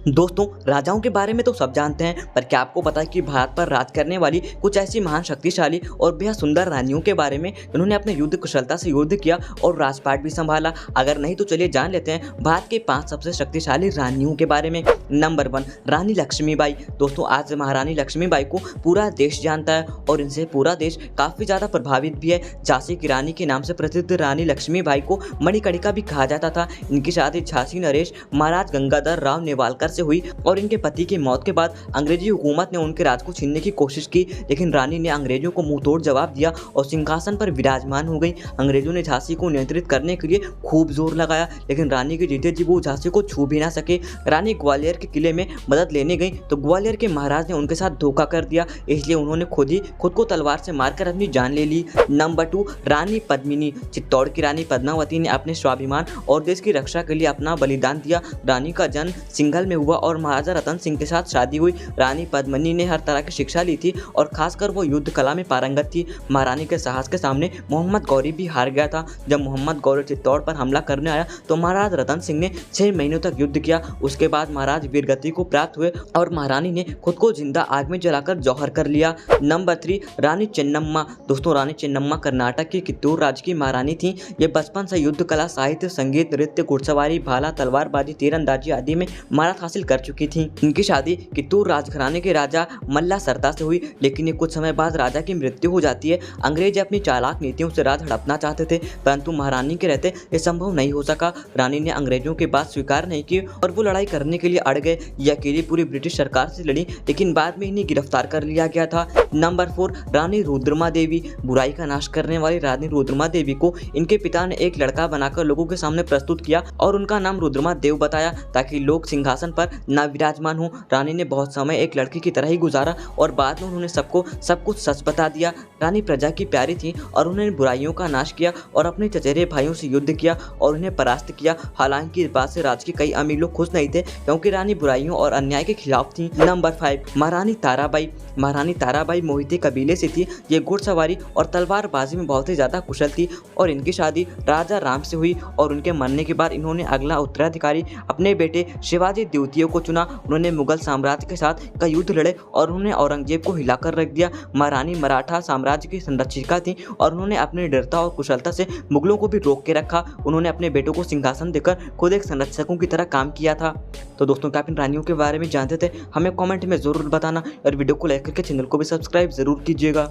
दोस्तों, राजाओं के बारे में तो सब जानते हैं, पर क्या आपको पता है कि भारत पर राज करने वाली कुछ ऐसी महान, शक्तिशाली और बेहद सुंदर रानियों के बारे में जिन्होंने अपने युद्ध कुशलता से युद्ध किया और राजपाट भी संभाला। अगर नहीं तो चलिए जान लेते हैं भारत के 5 सबसे शक्तिशाली रानियों के बारे में। नंबर 1, रानी लक्ष्मीबाई। दोस्तों, आज महारानी लक्ष्मीबाई को पूरा देश जानता है और इनसे पूरा देश काफ़ी ज़्यादा प्रभावित भी है। झांसी की रानी के नाम से प्रसिद्ध रानी लक्ष्मीबाई को मणिकर्णिका भी कहा जाता था। इनकी शादी झांसी नरेश महाराज गंगाधर राव नेवालकर से हुई और इनके पति की मौत के बाद अंग्रेजी हुकूमत ने उनके राज को छीनने की कोशिश की, लेकिन रानी ने अंग्रेजों को मुंहतोड़ जवाब दिया और सिंहासन पर विराजमान हो गई। अंग्रेजों ने झांसी को नियंत्रित करने के लिए खूब जोर लगाया, लेकिन रानी के जीते जी वो झांसी को छू भी ना सके। रानी ग्वालियर के किले में मदद लेने गई तो ग्वालियर के महाराज ने उनके साथ धोखा कर दिया, इसलिए उन्होंने खुद को तलवार से मारकर अपनी जान ले ली। नंबर 2, रानी पद्मिनी। चित्तौड़ की रानी पद्मावती ने अपने स्वाभिमान और देश की रक्षा के लिए अपना बलिदान दिया। रानी का जन्म सिंघल में हुआ और महाराजा रतन सिंह के साथ शादी हुई। रानी पद्मिनी ने हर तरह की शिक्षा ली थी और खासकर वो युद्ध कला में पारंगत थी। महारानी के साहस के सामने मोहम्मद गौरी भी हार गया था। जब मोहम्मद गौरी चित्तौड़ पर हमला करने आया तो महाराज रतन सिंह ने 6 महीनों तक युद्ध किया। उसके बाद महाराज वीरगति को प्राप्त हुए और महारानी ने खुद को जिंदा आग में जलाकर जौहर कर लिया। नंबर 3, रानी चेन्नम्मा। दोस्तों, रानी चेन्नम्मा कर्नाटक की कित्तूर राज्य की महारानी थी। ये बचपन से युद्ध कला, साहित्य, संगीत, नृत्य, घुड़सवारी, भाला, तलवारबाजी, तीरंदाजी आदि में महारत हासिल कर चुकी थी। इनकी शादी कित्तूर राजघराने के राजा मल्ला सरता से हुई, लेकिन ये कुछ समय बाद राजा की मृत्यु हो जाती है। अंग्रेज अपनी चालाक नीतियों से राज हड़पना चाहते थे, परंतु महारानी के रहते ये संभव नहीं हो सका। रानी ने अंग्रेजों की बात स्वीकार नहीं की और वो लड़ाई करने के लिए अड़ गए। ये अकेली पूरी ब्रिटिश सरकार से लड़ी, लेकिन बाद में इन्हें गिरफ्तार कर लिया गया था। नंबर 4, रानी रुद्रमा देवी। बुराई का नाश करने वाली रानी रुद्रमा देवी को इनके पिता ने एक लड़का बनाकर लोगों के सामने प्रस्तुत किया और उनका नाम रुद्रमा देव बताया ताकि लोग सिंहासन पर न विराजमान हो। रानी ने बहुत समय एक लड़की की तरह ही गुजारा और बाद में उन्होंने सबको सब कुछ सच बता दिया। रानी प्रजा की प्यारी थी और उन्होंने बुराइयों का नाश किया और अपने चचेरे भाइयों से युद्ध किया और उन्हें परास्त किया। हालांकि इस बात से राज के कई अमीर लोग खुश नहीं थे, क्योंकि रानी बुराइयों और अन्याय के खिलाफ थी। नंबर 5, महारानी ताराबाई। महारानी ताराबाई मोहिते कबीले से थी। ये घुड़सवारी और तलवारबाजी में बहुत ही ज्यादा कुशल थी और इनकी शादी राजा राम से हुई और उनके मरने के बाद इन्होंने अगला उत्तराधिकारी अपने बेटे शिवाजी द्वितीय को चुना। उन्होंने मुगल साम्राज्य के साथ कई युद्ध लड़े और उन्होंने औरंगजेब को हिलाकर रख दिया। महारानी मराठा साम्राज्य की संरक्षिका थी और उन्होंने अपनी दृढ़ता और कुशलता से मुगलों को भी रोक के रखा। उन्होंने अपने बेटों को सिंहासन देकर खुद एक संरक्षकों की तरह काम किया था। तो दोस्तों, क्या आप इन रानियों के बारे में जानते थे? हमें कमेंट में जरूर बताना और वीडियो को लाइक करके चैनल को भी सब्सक्राइब जरूर कीजिएगा।